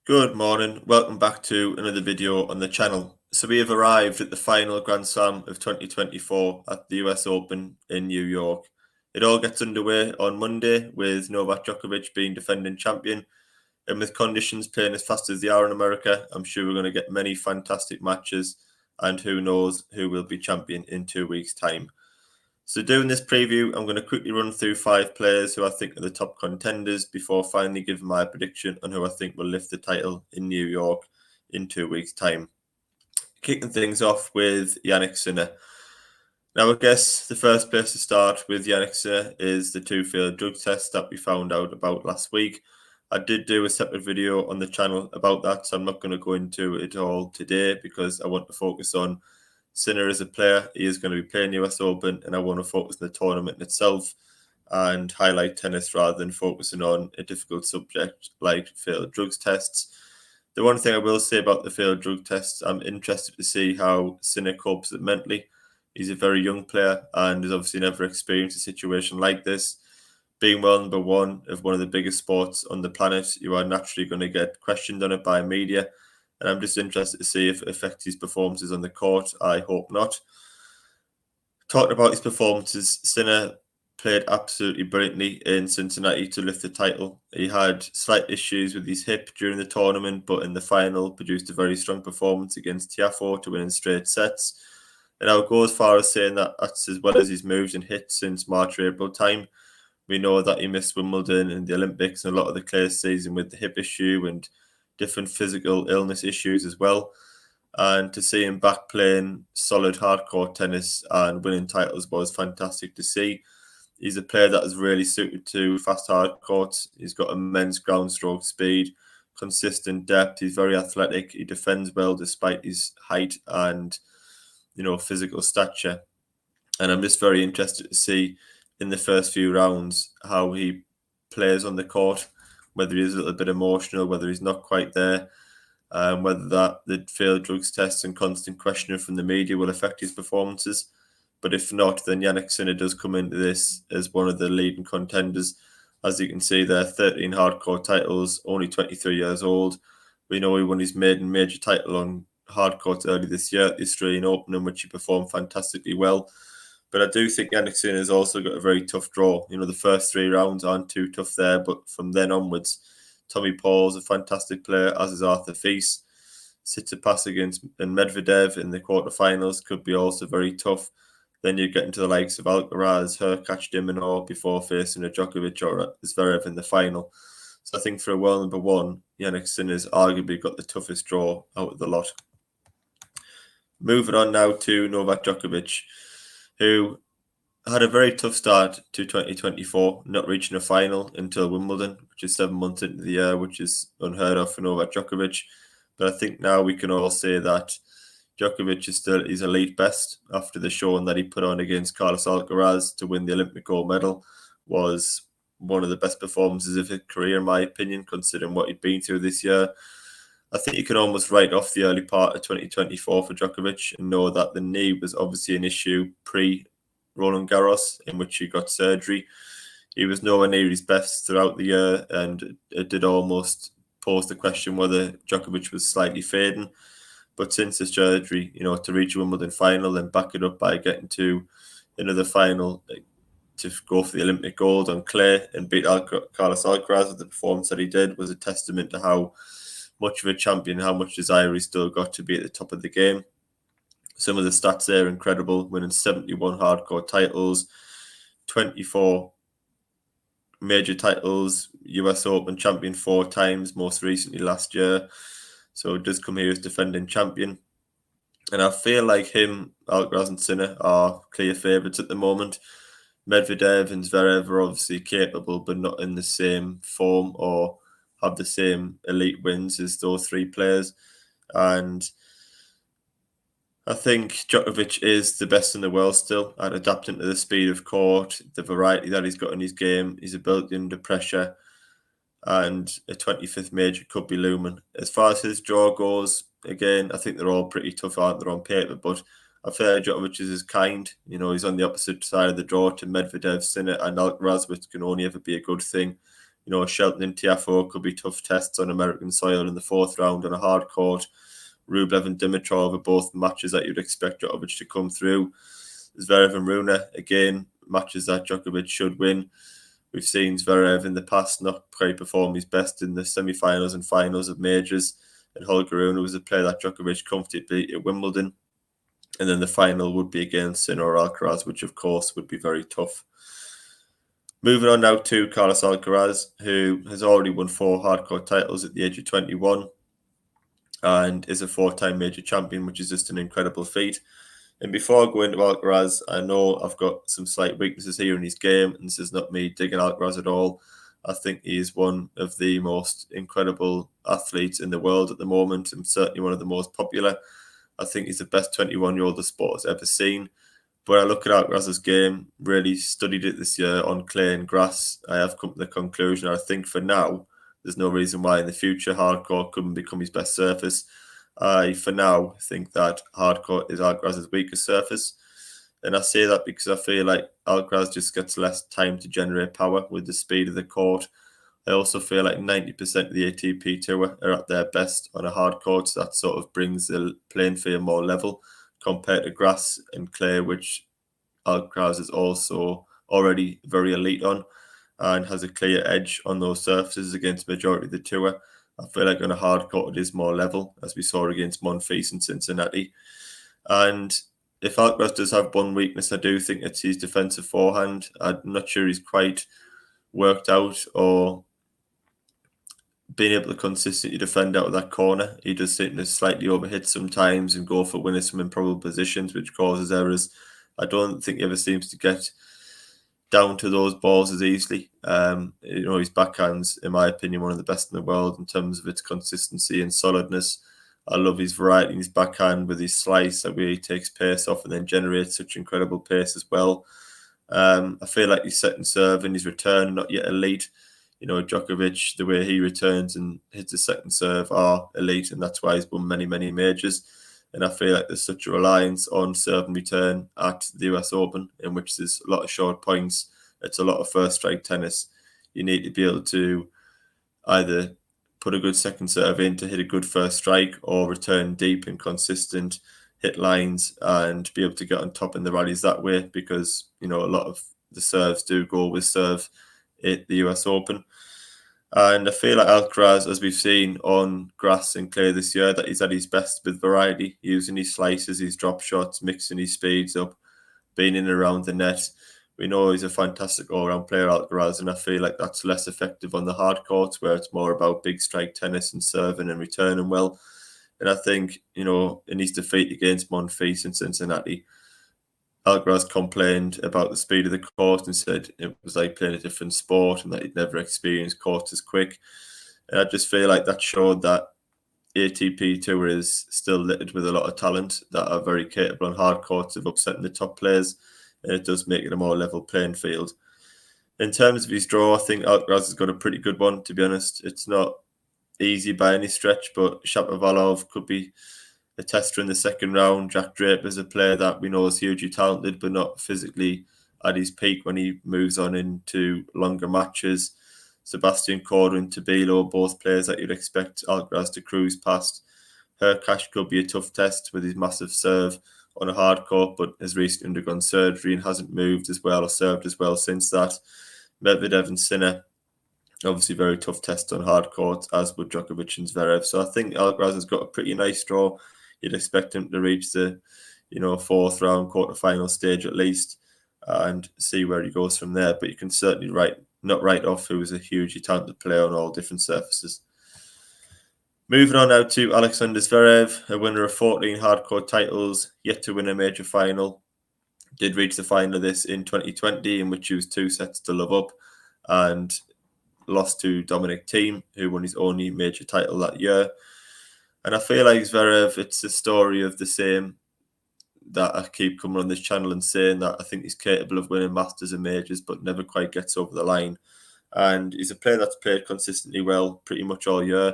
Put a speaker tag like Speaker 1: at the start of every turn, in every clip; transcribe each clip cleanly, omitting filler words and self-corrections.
Speaker 1: Good morning, welcome back to another video on the channel. So we have arrived at the final Grand Slam of 2024 at the US Open in New York. It all gets underway on Monday with Novak Djokovic being defending champion, and with conditions playing as fast as they are in America, I'm sure we're going to get many fantastic matches, and who knows who will be champion in 2 weeks' time. So doing this preview, I'm going to quickly run through 5 players who I think are the top contenders before finally giving my prediction on who I think will lift the title in New York in 2 weeks' time. Kicking things off with Jannik Sinner. Now, I guess the first place to start with Jannik Sinner is the 2 failed drug tests that we found out about last week. I did do a separate video on the channel about that, so I'm not going to go into it all today because I want to focus on Sinner as a player. He is going to be playing US Open, and I want to focus on the tournament itself and highlight tennis rather than focusing on a difficult subject like failed drugs tests. The one thing I will say about the failed drug tests, I'm interested to see how Sinner copes with it mentally. He's a very young player and has obviously never experienced a situation like this. Being world number one of one of the biggest sports on the planet, you are naturally going to get questioned on it by media. And I'm just interested to see if it affects his performances on the court. I hope not. Talking about his performances, Sinner played absolutely brilliantly in Cincinnati to lift the title. He had slight issues with his hip during the tournament, but in the final produced a very strong performance against Tiafoe to win in straight sets. And I would go as far as saying that that's as well as he's moved and hit since March or April time. We know that he missed Wimbledon and the Olympics and a lot of the clay season with the hip issue and different physical illness issues as well. And to see him back playing solid hardcore tennis and winning titles was fantastic to see. He's a player that is really suited to fast hard courts. He's got immense ground stroke speed, consistent depth. He's very athletic. He defends well despite his height and physical stature. And I'm just very interested to see in the first few rounds how he plays on the court, whether he's a little bit emotional, whether he's not quite there, whether that the failed drugs tests and constant questioning from the media will affect his performances. But if not, then Jannik Sinner does come into this as one of the leading contenders. As you can see there, 13 hardcore titles, only 23 years old. We know he won his maiden major title on hard courts early this year at the Australian Open, in which he performed fantastically well. But I do think Jannik Sinner has also got a very tough draw. The first 3 rounds aren't too tough there, but from then onwards, Tommy Paul's a fantastic player, as is Arthur Fils. Tsitsipas against and Medvedev in the quarterfinals could be also very tough. Then you get into the likes of Alcaraz, Hurkacz, Dimonor before facing a Djokovic or a Zverev in the final. So I think for a world number one, Jannik Sinner's arguably got the toughest draw out of the lot. Moving on now to Novak Djokovic, who had a very tough start to 2024, not reaching a final until Wimbledon, which is 7 months into the year, which is unheard of for Novak Djokovic. But I think now we can all say that Djokovic is still his elite best after the showing that he put on against Carlos Alcaraz to win the Olympic gold medal. Was one of the best performances of his career, in my opinion, considering what he'd been through this year. I think you can almost write off the early part of 2024 for Djokovic and know that the knee was obviously an issue pre-Roland Garros, in which he got surgery. He was nowhere near his best throughout the year, and it did almost pose the question whether Djokovic was slightly fading. But since the surgery, to reach a Wimbledon final and back it up by getting to another final to go for the Olympic gold on clay and beat Carlos Alcaraz with the performance that he did was a testament to how much of a champion, how much desire he still got to be at the top of the game. Some of the stats there are incredible, winning 71 hardcore titles, 24 major titles, US Open champion 4 times, most recently last year. So it does come here as defending champion. And I feel like him, Alcaraz and Sinner are clear favourites at the moment. Medvedev and Zverev are obviously capable, but not in the same form or have the same elite wins as those 3 players. And I think Djokovic is the best in the world still at adapting to the speed of court, the variety that he's got in his game, his ability under pressure, and a 25th major could be looming. As far as his draw goes, again, I think they're all pretty tough, aren't they, on paper, but I feel like Djokovic is kind. He's on the opposite side of the draw to Medvedev, Sinner, and Alcaraz, which can only ever be a good thing. Shelton and Tiafoe could be tough tests on American soil in the fourth round on a hard court. Rublev and Dimitrov are both matches that you'd expect Djokovic to come through. Zverev and Rune, again, matches that Djokovic should win. We've seen Zverev in the past not quite perform his best in the semi-finals and finals of majors. And Holger Rune was a player that Djokovic comfortably beat at Wimbledon. And then the final would be against Sinner or Alcaraz, which of course would be very tough. Moving on now to Carlos Alcaraz, who has already won 4 hardcourt titles at the age of 21 and is a 4-time major champion, which is just an incredible feat. And before I go into Alcaraz, I know I've got some slight weaknesses here in his game, and this is not me digging Alcaraz at all. I think he is one of the most incredible athletes in the world at the moment, and certainly one of the most popular. I think he's the best 21-year-old the sport has ever seen. But I look at Alcaraz's game, really studied it this year on clay and grass. I have come to the conclusion, I think for now, there's no reason why in the future hardcourt couldn't become his best surface. I, for now, think that hardcourt is Alcaraz's weakest surface. And I say that because I feel like Alcaraz just gets less time to generate power with the speed of the court. I also feel like 90% of the ATP Tour are at their best on a hard court, so that sort of brings the playing field more level compared to grass and clay, which Alcaraz is also already very elite on and has a clear edge on those surfaces against the majority of the tour. I feel like on a hard court it is more level, as we saw against Monfils and Cincinnati. And if Alcaraz does have one weakness, I do think it's his defensive forehand. I'm not sure he's quite worked out or being able to consistently defend out of that corner. He does seem to slightly overhit sometimes and go for winners from improbable positions, which causes errors. I don't think he ever seems to get down to those balls as easily. His backhand's, in my opinion, one of the best in the world in terms of its consistency and solidness. I love his variety in his backhand with his slice, that way he takes pace off and then generates such incredible pace as well. I feel like his set and serve and his return, not yet elite. Djokovic, the way he returns and hits his second serve are elite, and that's why he's won many, many majors. And I feel like there's such a reliance on serve and return at the US Open, in which there's a lot of short points. It's a lot of first strike tennis. You need to be able to either put a good second serve in to hit a good first strike or return deep and consistent, hit lines and be able to get on top in the rallies that way, because, a lot of the serves do go with serve at the US Open. And I feel like Alcaraz, as we've seen on grass and clay this year, that he's at his best with variety, using his slices, his drop shots, mixing his speeds up, being in and around the net. We know he's a fantastic all-round player, Alcaraz, and I feel like that's less effective on the hard courts, where it's more about big strike tennis and serving and returning well. And I think, in his defeat against Monfils in Cincinnati, Alcaraz complained about the speed of the court and said it was like playing a different sport and that he'd never experienced courts as quick. And I just feel like that showed that ATP Tour is still littered with a lot of talent that are very capable on hard courts of upsetting the top players. And it does make it a more level playing field. In terms of his draw, I think Alcaraz has got a pretty good one, to be honest. It's not easy by any stretch, but Shapovalov could be a tester in the second round. Jack Draper is a player that we know is hugely talented, but not physically at his peak when he moves on into longer matches. Sebastian Korda and Tabilo, both players that you'd expect Alcaraz to cruise past. Hurkacz could be a tough test with his massive serve on a hard court, but has recently undergone surgery and hasn't moved as well or served as well since that. Medvedev and Sinner, obviously very tough test on hard court, as would Djokovic and Zverev. So I think Alcaraz has got a pretty nice draw. You'd expect him to reach the, fourth round, quarterfinal stage at least, and see where he goes from there. But you can certainly not write off who is a hugely talented player on all different surfaces. Moving on now to Alexander Zverev, a winner of 14 hardcourt titles, yet to win a major final. Did reach the final of this in 2020, in which he was 2 sets to love up, and lost to Dominic Thiem, who won his only major title that year. And I feel like Zverev, it's a story of the same that I keep coming on this channel and saying that I think he's capable of winning Masters and majors, but never quite gets over the line. And he's a player that's played consistently well pretty much all year.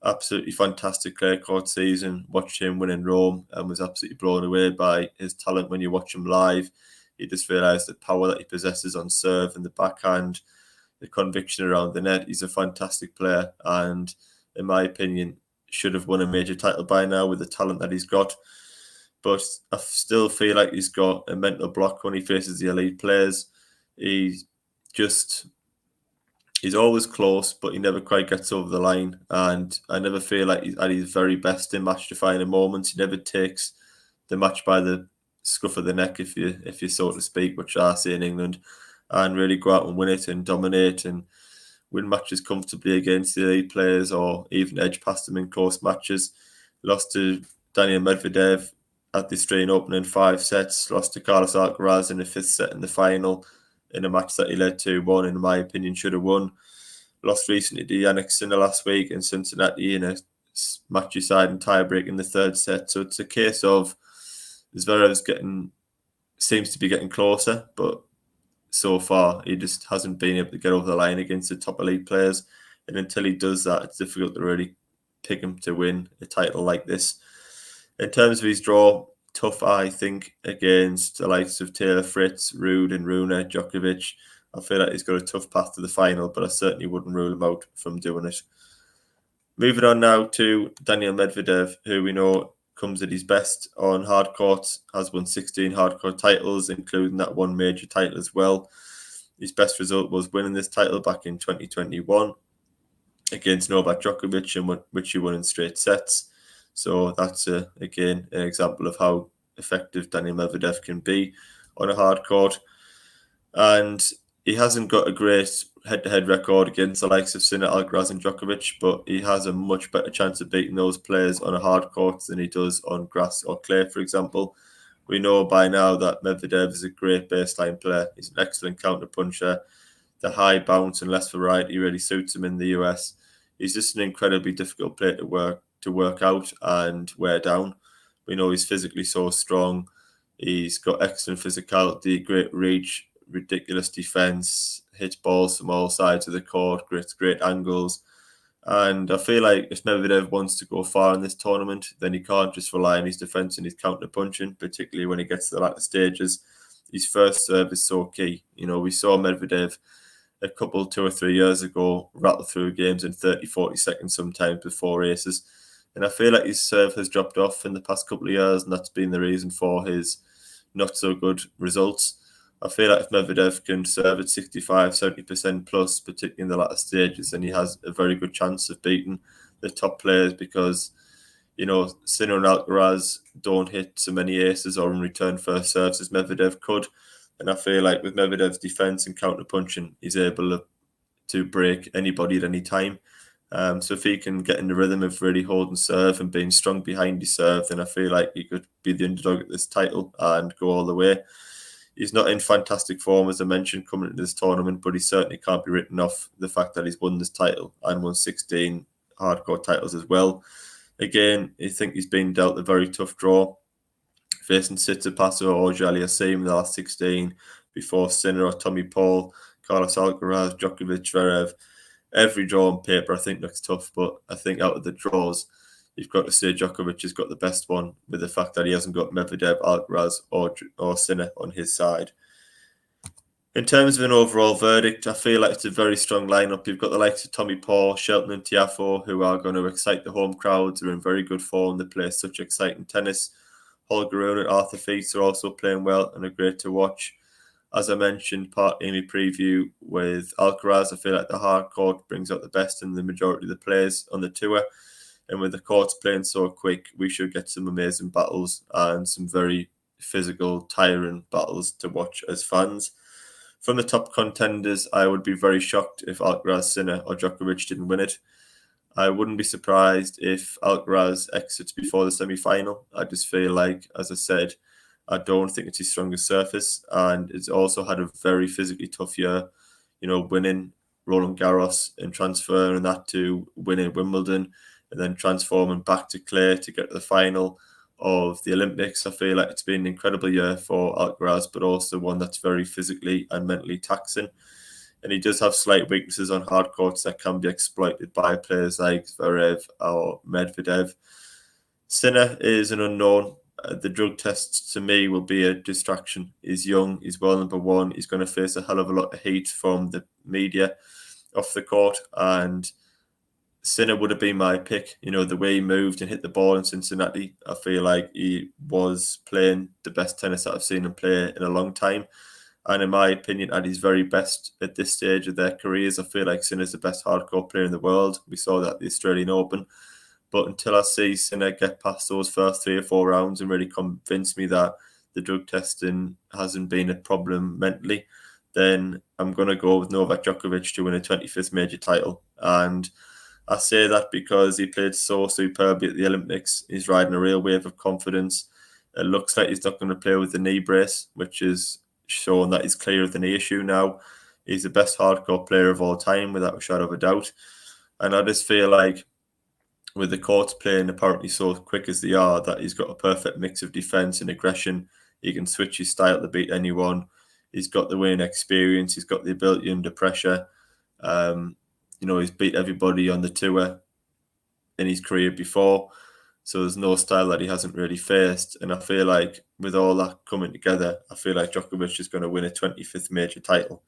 Speaker 1: Absolutely fantastic clay court season. Watched him win in Rome and was absolutely blown away by his talent when you watch him live. You just realise the power that he possesses on serve and the backhand the conviction around the net. He's a fantastic player, and in my opinion, should have won a major title by now with the talent that he's got. But I still feel like he's got a mental block when he faces the elite players. He's always close, but he never quite gets over the line. And I never feel like he's at his very best in match-defining moments. He never takes the match by the scruff of the neck, if you so to speak, which I say in England, and really go out and win it and dominate and win matches comfortably against the elite players, or even edge past them in close matches. Lost to Daniel Medvedev at the Australian Open in 5 sets. Lost to Carlos Alcaraz in the 5th set in the final, in a match that he led 2-1, in my opinion, should have won. Lost recently to Jannik Sinner last week in Cincinnati in a match-deciding tie-break in the 3rd set. So it's a case of Zverev's seems to be getting closer, but so far he just hasn't been able to get over the line against the top elite players. And until he does that, it's difficult to really pick him to win a title like this. In terms of his draw, tough, I think, against the likes of Taylor Fritz, Ruud and Rune, Djokovic. I feel like he's got a tough path to the final, but I certainly wouldn't rule him out from doing it. Moving on now to Daniel Medvedev, who we know comes at his best on hard courts, has won 16 hard court titles, including that one major title as well. His best result was winning this title back in 2021 against Novak Djokovic, which he won in straight sets. So that's, again, an example of how effective Daniel Medvedev can be on a hard court. And he hasn't got a great head-to-head record against the likes of Sinner, Alcaraz and Djokovic, but he has a much better chance of beating those players on a hard court than he does on grass or clay, for example. We know by now that Medvedev is a great baseline player. He's an excellent counter-puncher. The high bounce and less variety really suits him in the US. He's just an incredibly difficult player to work out and wear down. We know he's physically so strong. He's got excellent physicality, great reach, ridiculous defense, hits balls from all sides of the court, great angles. And I feel like if Medvedev wants to go far in this tournament, then he can't just rely on his defense and his counter punching, particularly when he gets to the latter stages. His first serve is so key. You know, we saw Medvedev a couple, 2 or 3 years ago, rattle through games in 30, 40 seconds sometimes before aces. And I feel like his serve has dropped off in the past couple of years, and that's been the reason for his not so good results. I feel like if Medvedev can serve at 65, 70% plus, particularly in the latter stages, then he has a very good chance of beating the top players, because, you know, Sinner and Alcaraz don't hit so many aces or in return first serves as Medvedev could. And I feel like with Medvedev's defense and counter punching, he's able to break anybody at any time. So if he can get in the rhythm of really holding serve and being strong behind his serve, then I feel like he could be the underdog at this title and go all the way. He's not in fantastic form, as I mentioned, coming into this tournament, but he certainly can't be written off the fact that he's won this title and won 16 hardcore titles as well. Again, I think he's been dealt a very tough draw, facing Tsitsipas or Auger-Aliassime in the last 16, before Sinner or Tommy Paul, Carlos Alcaraz, Djokovic, Zverev. Every draw on paper, I think, looks tough, but I think out of the draws, you've got to say Djokovic has got the best one, with the fact that he hasn't got Medvedev, Alcaraz or Sinner on his side. In terms of an overall verdict, I feel like it's a very strong lineup. You've got the likes of Tommy Paul, Shelton and Tiafoe, who are going to excite the home crowds. They're in very good form. They play such exciting tennis. Holger Rune and Arthur Fils are also playing well and are great to watch. As I mentioned partly in my preview with Alcaraz, I feel like the hard court brings out the best in the majority of the players on the tour. And with the courts playing so quick, we should get some amazing battles and some very physical, tiring battles to watch as fans. From the top contenders, I would be very shocked if Alcaraz, Sinner or Djokovic didn't win it. I wouldn't be surprised if Alcaraz exits before the semi-final. I just feel like, as I said, I don't think it's his strongest surface, and it's also had a very physically tough year, you know, winning Roland Garros and transferring that to winning Wimbledon and then transforming back to clay to get to the final of the Olympics. I feel like it's been an incredible year for Alcaraz, but also one that's very physically and mentally taxing. And he does have slight weaknesses on hard courts that can be exploited by players like Zverev or Medvedev. Sinner is an unknown. the drug tests to me will be a distraction. He's young, he's world number one, he's going to face a hell of a lot of heat from the media off the court, and Sinner would have been my pick. You know, the way he moved and hit the ball in Cincinnati, I feel like he was playing the best tennis that I've seen him play in a long time. And in my opinion, at his very best at this stage of their careers, I feel like Sinner's the best hardcore player in the world. We saw that at the Australian Open. But until I see Sinner get past those first 3 or 4 rounds and really convince me that the drug testing hasn't been a problem mentally, then I'm going to go with Novak Djokovic to win a 25th major title. And I say that because he played so superbly at the Olympics. He's riding a real wave of confidence. It looks like he's not going to play with the knee brace, which is showing that he's clear of the knee issue now. He's the best hardcore player of all time, without a shadow of a doubt. And I just feel like with the courts playing apparently so quick as they are, that he's got a perfect mix of defense and aggression. He can switch his style to beat anyone. He's got the winning experience. He's got the ability under pressure. He's beat everybody on the tour in his career before. So there's no style that he hasn't really faced. And I feel like with all that coming together, I feel like Djokovic is going to win a 25th major title.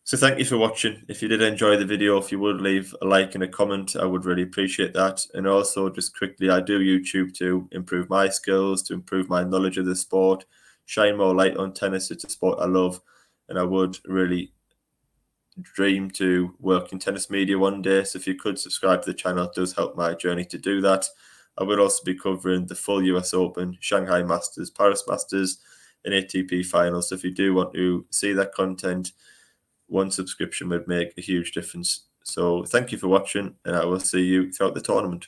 Speaker 1: So thank you for watching. If you did enjoy the video, if you would leave a like and a comment, I would really appreciate that. And also, just quickly, I do YouTube to improve my skills, to improve my knowledge of the sport, shine more light on tennis. It's a sport I love, and I would really dream to work in tennis media one day. So if you could subscribe to the channel, it does help my journey to do that. I would also be covering the full US Open, Shanghai Masters, Paris Masters, and ATP finals. So if you do want to see that content, one subscription would make a huge difference. So thank you for watching, and I will see you throughout the tournament.